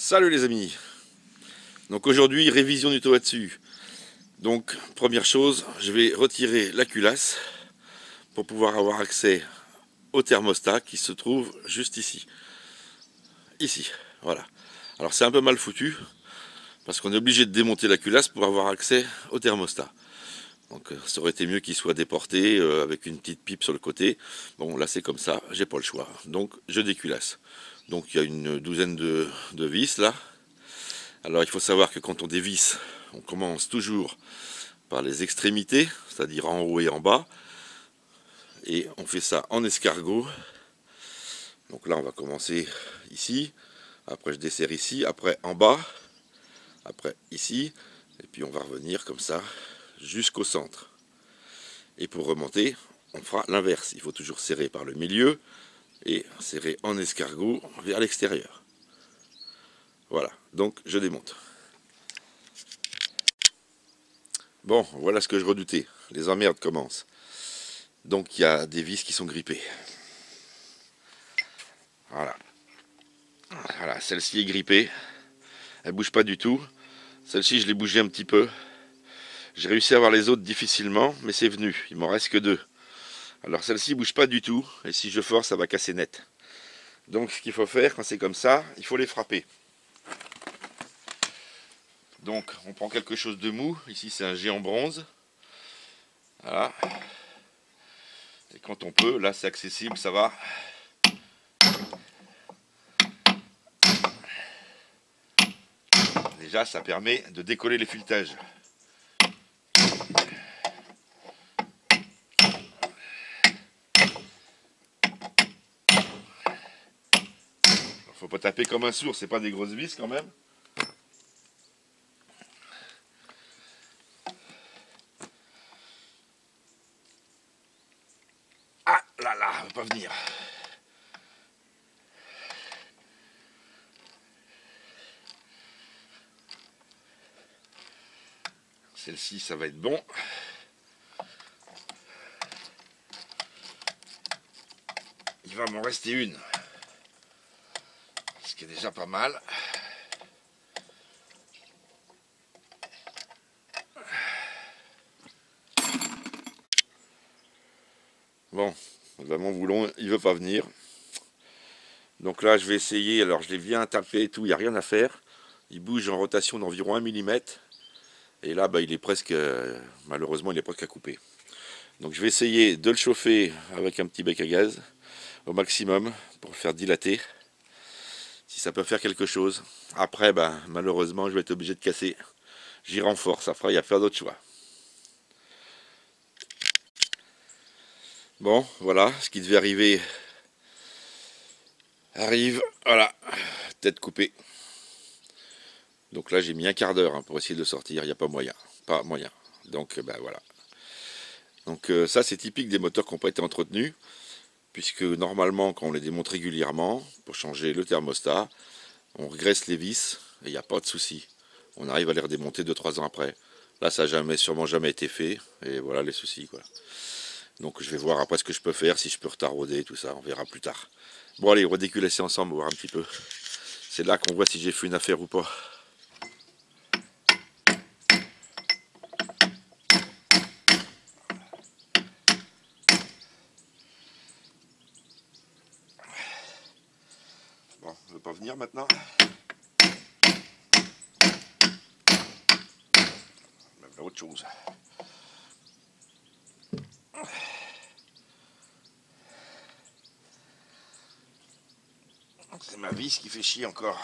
Salut les amis. Donc aujourd'hui révision du Tohatsu. Donc première chose, je vais retirer la culasse pour pouvoir avoir accès au thermostat qui se trouve juste ici. Ici, voilà. Alors c'est un peu mal foutu parce qu'on est obligé de démonter la culasse pour avoir accès au thermostat. Donc ça aurait été mieux qu'il soit déporté avec une petite pipe sur le côté. Bon là c'est comme ça, j'ai pas le choix. Donc je déculasse. Donc il y a une douzaine de vis là. Alors il faut savoir que quand on dévisse, on commence toujours par les extrémités, c'est-à-dire en haut et en bas. Et on fait ça en escargot. Donc là on va commencer ici, après je desserre ici, après en bas, après ici, et puis on va revenir comme ça jusqu'au centre. Et pour remonter, on fera l'inverse. Il faut toujours serrer par le milieu et serrer en escargot vers l'extérieur. Voilà, donc je démonte. Bon, voilà ce que je redoutais. Les emmerdes commencent. Donc il y a des vis qui sont grippées. Voilà. Voilà, celle-ci est grippée. Elle bouge pas du tout. Celle-ci, je l'ai bougée un petit peu. J'ai réussi à avoir les autres difficilement, mais c'est venu. Il m'en reste que deux. Alors celle-ci bouge pas du tout. Et si je force, ça va casser net. Donc ce qu'il faut faire quand c'est comme ça, il faut les frapper. Donc on prend quelque chose de mou. Ici c'est un géant bronze. Voilà. Et quand on peut, là c'est accessible, ça va. Déjà ça permet de décoller les filettages. Faut pas taper comme un sourd, c'est pas des grosses vis quand même. Ah là là, elle va pas venir. Celle-ci, ça va être bon. Il va m'en rester une. Ce qui est déjà pas mal. Bon, ben mon boulon, il veut pas venir. Donc là, je vais essayer. Alors, je l'ai bien tapé et tout, il n'y a rien à faire. Il bouge en rotation d'environ 1 mm. Et là, il est presque, malheureusement, il est presque à couper. Donc, je vais essayer de le chauffer avec un petit bec à gaz au maximum pour le faire dilater. Si ça peut faire quelque chose. Après, malheureusement, je vais être obligé de casser. J'y renforce. Après, il y a pas d'autre choix. Bon, voilà, ce qui devait arriver arrive. Voilà, tête coupée. Donc là, j'ai mis un quart d'heure pour essayer de le sortir. Il n'y a pas moyen. Pas moyen. Donc, voilà. Donc ça, c'est typique des moteurs qui n'ont pas été entretenus. Puisque normalement, quand on les démonte régulièrement, pour changer le thermostat, on regraisse les vis et il n'y a pas de souci. On arrive à les redémonter 2-3 ans après. Là, ça n'a sûrement jamais été fait. Et voilà les soucis, quoi. Donc je vais voir après ce que je peux faire, si je peux retarauder, tout ça. On verra plus tard. Bon, allez, redéculasser ensemble, voir un petit peu. C'est là qu'on voit si j'ai fait une affaire ou pas. Bon, je ne veux pas venir maintenant. Même là, autre chose. C'est ma vis qui fait chier encore.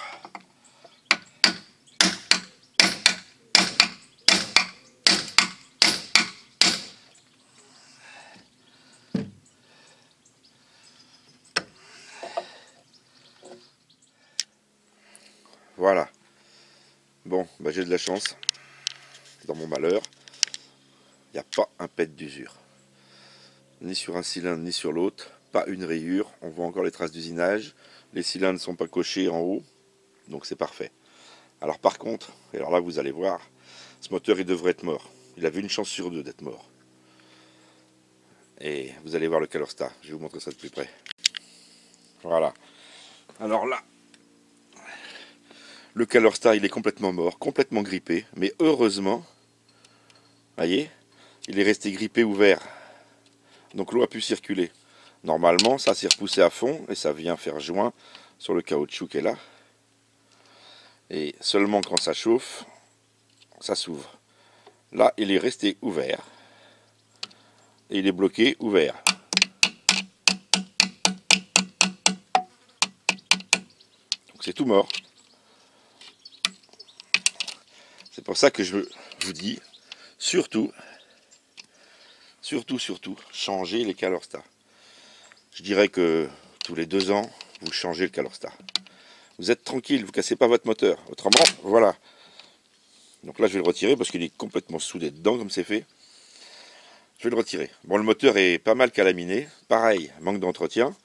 Voilà. Bon, j'ai de la chance. Dans mon malheur, il n'y a pas un pet d'usure. Ni sur un cylindre, ni sur l'autre. Pas une rayure. On voit encore les traces d'usinage. Les cylindres ne sont pas cochés en haut. Donc c'est parfait. Alors par contre, et alors là vous allez voir, ce moteur il devrait être mort. Il avait une chance sur deux d'être mort. Et vous allez voir le Calorstar. Je vais vous montrer ça de plus près. Voilà. Alors là, Le Calorstar, il est complètement mort, complètement grippé. Mais heureusement, voyez, il est resté grippé ouvert. Donc l'eau a pu circuler. Normalement, ça s'est repoussé à fond et ça vient faire joint sur le caoutchouc qui est là. Et seulement quand ça chauffe, ça s'ouvre. Là, il est resté ouvert. Et il est bloqué ouvert. Donc c'est tout mort. C'est pour ça que je vous dis, surtout, changez les Calorstar. Je dirais que tous les 2 ans, vous changez le Calorstar. Vous êtes tranquille, vous ne cassez pas votre moteur. Autrement, voilà. Donc là, je vais le retirer parce qu'il est complètement soudé dedans, comme c'est fait. Je vais le retirer. Bon, le moteur est pas mal calaminé. Pareil, manque d'entretien.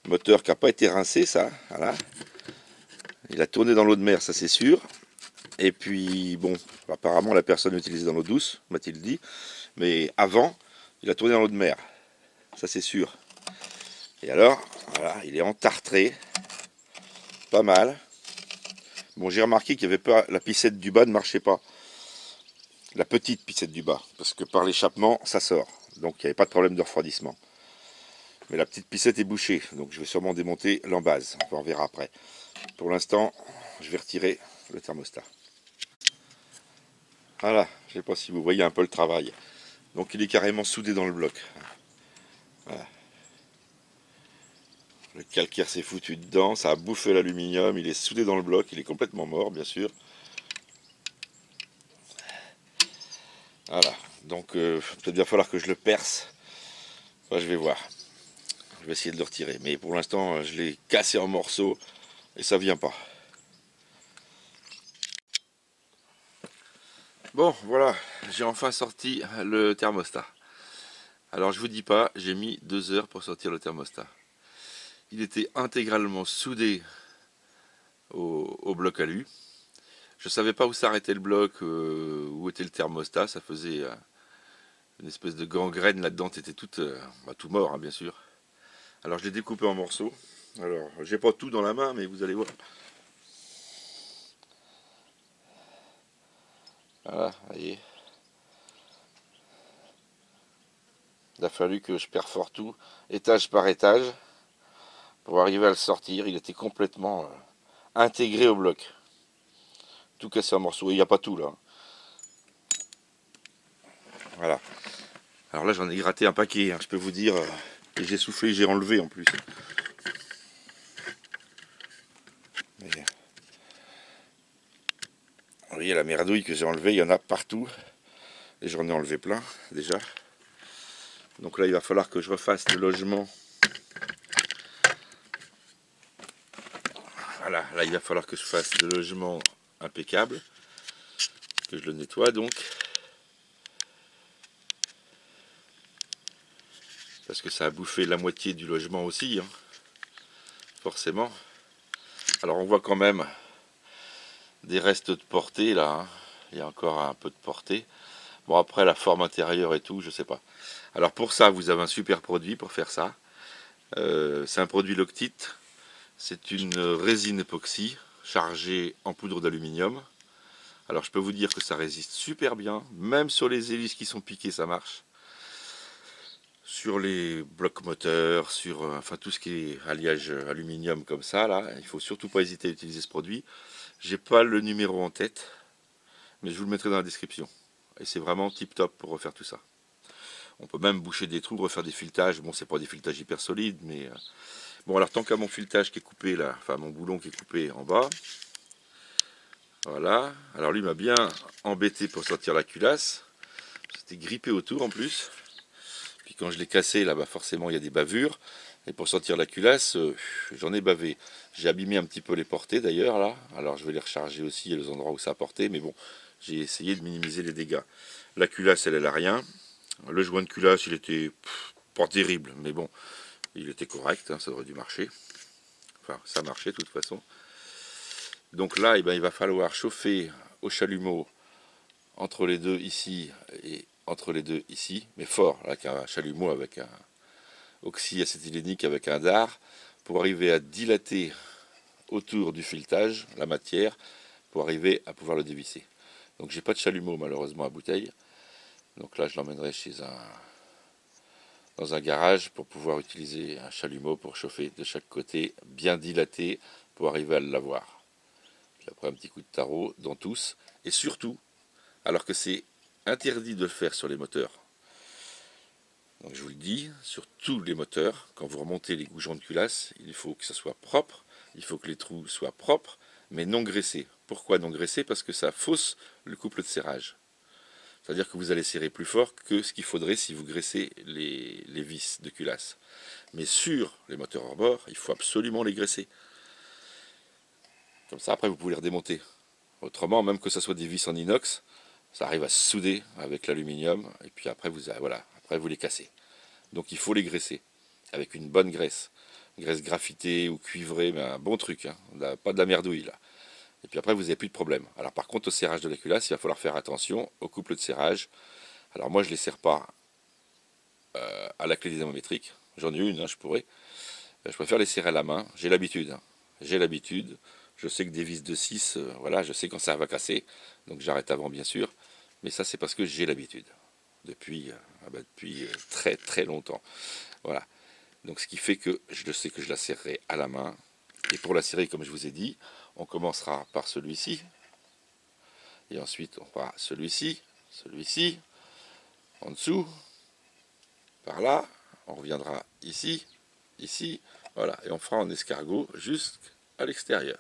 Moteur qui n'a pas été rincé, ça. Voilà. Il a tourné dans l'eau de mer, ça c'est sûr. Et puis, bon, apparemment, la personne l'utilisait dans l'eau douce, m'a-t-il dit. Mais avant, il a tourné dans l'eau de mer. Ça c'est sûr. Et alors, voilà, il est entartré. Pas mal. Bon, j'ai remarqué qu'il y avait pas, la piscette du bas ne marchait pas. La petite piscette du bas. Parce que par l'échappement, ça sort. Donc, il n'y avait pas de problème de refroidissement. Mais la petite piscette est bouchée. Donc, je vais sûrement démonter l'embase. On verra après. Pour l'instant, je vais retirer le thermostat. Voilà, je ne sais pas si vous voyez un peu le travail. Donc, il est carrément soudé dans le bloc. Voilà. Le calcaire s'est foutu dedans, ça a bouffé l'aluminium, il est soudé dans le bloc, il est complètement mort, bien sûr. Voilà, donc peut-être bien falloir que je le perce. Enfin, je vais voir. Je vais essayer de le retirer. Mais pour l'instant, je l'ai cassé en morceaux et ça vient pas. Bon, voilà, j'ai enfin sorti le thermostat. Alors je vous dis pas, j'ai mis 2 heures pour sortir le thermostat. Il était intégralement soudé au bloc alu. Je ne savais pas où s'arrêtait le bloc, où était le thermostat. Ça faisait une espèce de gangrène là-dedans. C'était tout mort, hein, bien sûr. Alors je l'ai découpé en morceaux. Alors j'ai pas tout dans la main, mais vous allez voir. Voilà, voyez. Il a fallu que je perfore tout, étage par étage, pour arriver à le sortir. Il était complètement intégré au bloc. Tout cassé en morceaux. Il n'y a pas tout là. Voilà. Alors là j'en ai gratté un paquet, hein, je peux vous dire. Et j'ai soufflé, j'ai enlevé en plus. Mais, vous voyez la merdouille que j'ai enlevée, il y en a partout. Et j'en ai enlevé plein déjà. Donc là il va falloir que je refasse le logement. Voilà, là il va falloir que je fasse le logement impeccable. Que je le nettoie donc. Parce que ça a bouffé la moitié du logement aussi, hein, forcément. Alors on voit quand même des restes de portée là, hein. Il y a encore un peu de portée. Bon après la forme intérieure et tout, je sais pas. Alors pour ça vous avez un super produit pour faire ça. C'est un produit Loctite. C'est une résine époxy chargée en poudre d'aluminium. Alors je peux vous dire que ça résiste super bien, même sur les hélices qui sont piquées ça marche. Sur les blocs moteurs, sur enfin tout ce qui est alliage aluminium comme ça, là, il faut surtout pas hésiter à utiliser ce produit. J'ai pas le numéro en tête, mais je vous le mettrai dans la description. Et c'est vraiment tip top pour refaire tout ça. On peut même boucher des trous, refaire des filetages. Bon, c'est pas des filetages hyper solides, mais bon, alors tant qu'à mon filetage qui est coupé là, enfin mon boulon qui est coupé en bas, voilà. Alors lui m'a bien embêté pour sortir la culasse. C'était grippé autour en plus. Puis quand je l'ai cassé, là, bah forcément, il y a des bavures. Et pour sortir la culasse, j'en ai bavé. J'ai abîmé un petit peu les portées d'ailleurs, là. Alors je vais les recharger aussi, les endroits où ça a porté. Mais bon, j'ai essayé de minimiser les dégâts. La culasse, elle a rien. Le joint de culasse, il était pas terrible. Mais bon, il était correct, hein, ça aurait dû marcher. Enfin, ça marchait de toute façon. Donc là, eh ben, il va falloir chauffer au chalumeau entre les deux ici et entre les deux ici, mais fort, là, avec un chalumeau avec un oxyacétylénique avec un dard, pour arriver à dilater autour du filetage la matière pour arriver à pouvoir le dévisser. Donc j'ai pas de chalumeau malheureusement à bouteille. Donc là je l'emmènerai dans un garage pour pouvoir utiliser un chalumeau pour chauffer de chaque côté, bien dilaté pour arriver à l'avoir. Puis après un petit coup de tarot dans tous. Et surtout, alors que c'est interdit de le faire sur les moteurs. Donc je vous le dis, sur tous les moteurs, quand vous remontez les goujons de culasse, il faut que ça soit propre, il faut que les trous soient propres, mais non graissés. Pourquoi non graissés? Parce que ça fausse le couple de serrage. C'est-à-dire que vous allez serrer plus fort que ce qu'il faudrait si vous graissez les vis de culasse. Mais sur les moteurs hors bord, il faut absolument les graisser. Comme ça, après, vous pouvez les redémonter. Autrement, même que ce soit des vis en inox, ça arrive à se souder avec l'aluminium, et puis après, voilà, après vous les cassez. Donc il faut les graisser, avec une bonne graisse. Graisse graphitée ou cuivrée, mais un bon truc, hein, pas de la merdouille là. Et puis après, vous n'avez plus de problème. Alors par contre, au serrage de la culasse, il va falloir faire attention au couple de serrage. Alors moi, je ne les serre pas à la clé dynamométrique. J'en ai une, hein, je pourrais. Je préfère les serrer à la main. J'ai l'habitude. Hein. J'ai l'habitude. Je sais que des vis de 6, voilà, je sais quand ça va casser. Donc j'arrête avant, bien sûr. Mais ça, c'est parce que j'ai l'habitude. Depuis très très longtemps. Voilà. Donc ce qui fait que je sais que je la serrerai à la main. Et pour la serrer, comme je vous ai dit, on commencera par celui-ci. Et ensuite, on fera celui-ci, celui-ci, en dessous, par là. On reviendra ici, ici, voilà. Et on fera en escargot jusqu'à l'extérieur.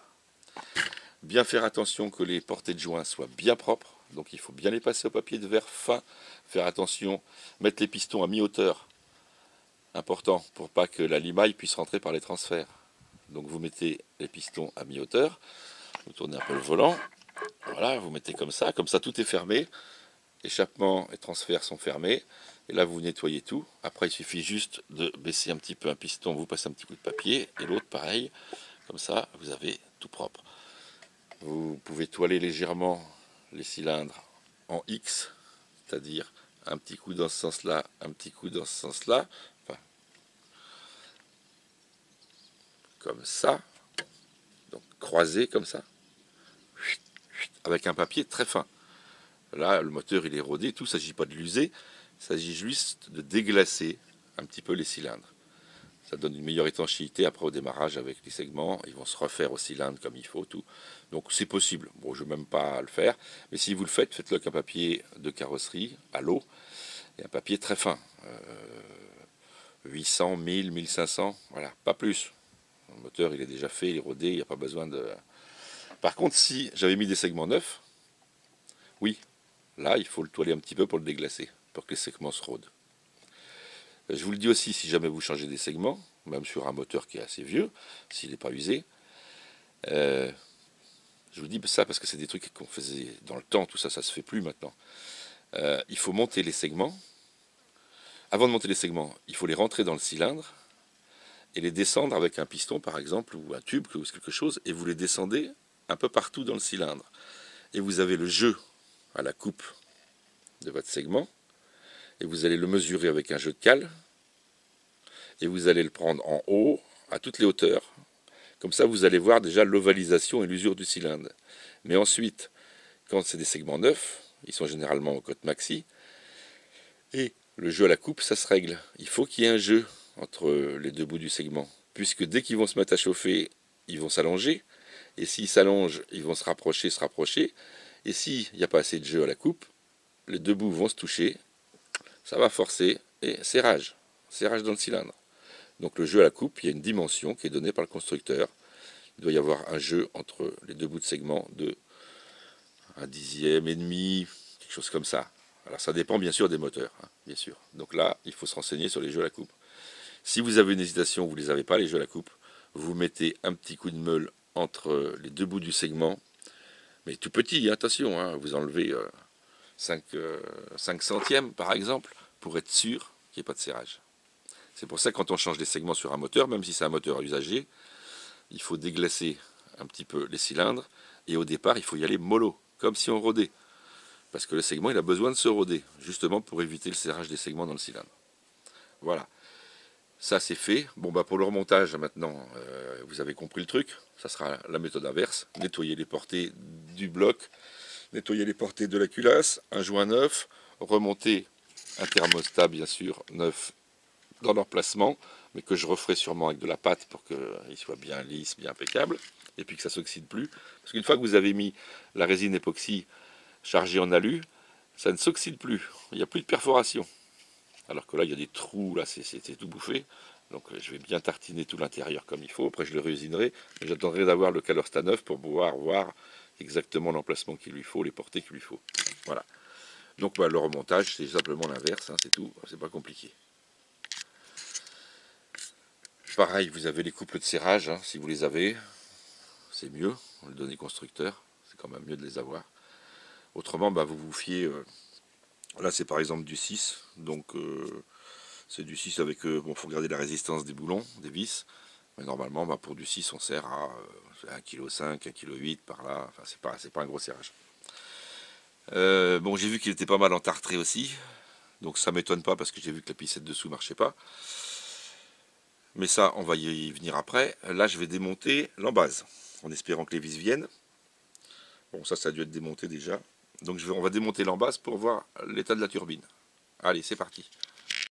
Bien faire attention que les portées de joint soient bien propres. Donc il faut bien les passer au papier de verre fin. Faire attention, mettre les pistons à mi-hauteur. Important pour pas que la limaille puisse rentrer par les transferts. Donc vous mettez les pistons à mi-hauteur. Vous tournez un peu le volant. Voilà, vous mettez comme ça tout est fermé. Échappement et transfert sont fermés. Et là vous nettoyez tout. Après il suffit juste de baisser un petit peu un piston, vous passez un petit coup de papier. Et l'autre pareil. Comme ça vous avez tout propre. Vous pouvez toiler légèrement les cylindres en X, c'est-à-dire un petit coup dans ce sens-là, un petit coup dans ce sens-là, enfin, comme ça, donc croisé comme ça, avec un papier très fin. Là, le moteur il est rodé, tout, il ne s'agit pas de l'user, il s'agit juste de déglacer un petit peu les cylindres. Ça donne une meilleure étanchéité après au démarrage avec les segments. Ils vont se refaire au cylindre comme il faut, tout. Donc c'est possible. Bon, je ne vais même pas le faire. Mais si vous le faites, faites-le avec un papier de carrosserie à l'eau. Et un papier très fin. 800, 1000, 1500. Voilà, pas plus. Le moteur, il est déjà fait, il est rodé. Il n'y a pas besoin de... Par contre, si j'avais mis des segments neufs, oui, là, il faut le toiler un petit peu pour le déglacer. Pour que les segments se rodent. Je vous le dis aussi, si jamais vous changez des segments, même sur un moteur qui est assez vieux, s'il n'est pas usé, je vous dis ça parce que c'est des trucs qu'on faisait dans le temps, tout ça, ça se fait plus maintenant. Il faut monter les segments. Avant de monter les segments, il faut les rentrer dans le cylindre et les descendre avec un piston par exemple, ou un tube, ou quelque chose, et vous les descendez un peu partout dans le cylindre. Et vous avez le jeu à la coupe de votre segment, et vous allez le mesurer avec un jeu de cale, et vous allez le prendre en haut, à toutes les hauteurs. Comme ça, vous allez voir déjà l'ovalisation et l'usure du cylindre. Mais ensuite, quand c'est des segments neufs, ils sont généralement en cote maxi, et le jeu à la coupe, ça se règle. Il faut qu'il y ait un jeu entre les deux bouts du segment, puisque dès qu'ils vont se mettre à chauffer, ils vont s'allonger, et s'ils s'allongent, ils vont se rapprocher, et s'il n'y a pas assez de jeu à la coupe, les deux bouts vont se toucher, ça va forcer, et serrage dans le cylindre. Donc le jeu à la coupe, il y a une dimension qui est donnée par le constructeur. Il doit y avoir un jeu entre les deux bouts de segment de 1/10, et demi, quelque chose comme ça. Alors ça dépend bien sûr des moteurs, hein, bien sûr. Donc là, il faut se renseigner sur les jeux à la coupe. Si vous avez une hésitation, vous ne les avez pas, les jeux à la coupe, vous mettez un petit coup de meule entre les deux bouts du segment, mais tout petit, attention, hein, vous enlevez 5 centièmes par exemple, pour être sûr qu'il n'y ait pas de serrage. C'est pour ça que quand on change des segments sur un moteur, même si c'est un moteur usagé, il faut déglacer un petit peu les cylindres, et au départ il faut y aller mollo, comme si on rodait. Parce que le segment il a besoin de se roder, justement pour éviter le serrage des segments dans le cylindre. Voilà. Ça c'est fait. Bon bah pour le remontage maintenant, vous avez compris le truc. Ça sera la méthode inverse. Nettoyer les portées du bloc, nettoyer les portées de la culasse, un joint neuf, remonter un thermostat bien sûr neuf dans l'emplacement, mais que je referai sûrement avec de la pâte pour qu'il soit bien lisse, bien impeccable, et puis que ça ne s'oxyde plus. Parce qu'une fois que vous avez mis la résine époxy chargée en alu, ça ne s'oxyde plus, il n'y a plus de perforation. Alors que là, il y a des trous, là, c'est tout bouffé. Donc je vais bien tartiner tout l'intérieur comme il faut. Après, je le réusinerai. Mais j'attendrai d'avoir le Calorsta neuf pour pouvoir voir exactement l'emplacement qu'il lui faut, les portées qu'il lui faut. Voilà. Donc bah, le remontage, c'est simplement l'inverse, hein, c'est tout. C'est pas compliqué. Pareil, vous avez les couples de serrage, hein, si vous les avez. C'est mieux, on le donne au constructeur. C'est quand même mieux de les avoir. Autrement, bah, vous vous fiez... là, c'est par exemple du 6. Donc... c'est du 6 avec, bon, faut regarder la résistance des boulons, des vis, mais normalement, bah, pour du 6, on sert à 1,5 kg, 1,8 kg par là, enfin, c'est pas un gros serrage. Bon, j'ai vu qu'il était pas mal entartré aussi, donc ça m'étonne pas parce que j'ai vu que la pissette dessous marchait pas. Mais ça, on va y venir après. Là, je vais démonter l'embase, en espérant que les vis viennent. Bon, ça a dû être démonté déjà. Donc on va démonter l'embase pour voir l'état de la turbine. Allez, c'est parti.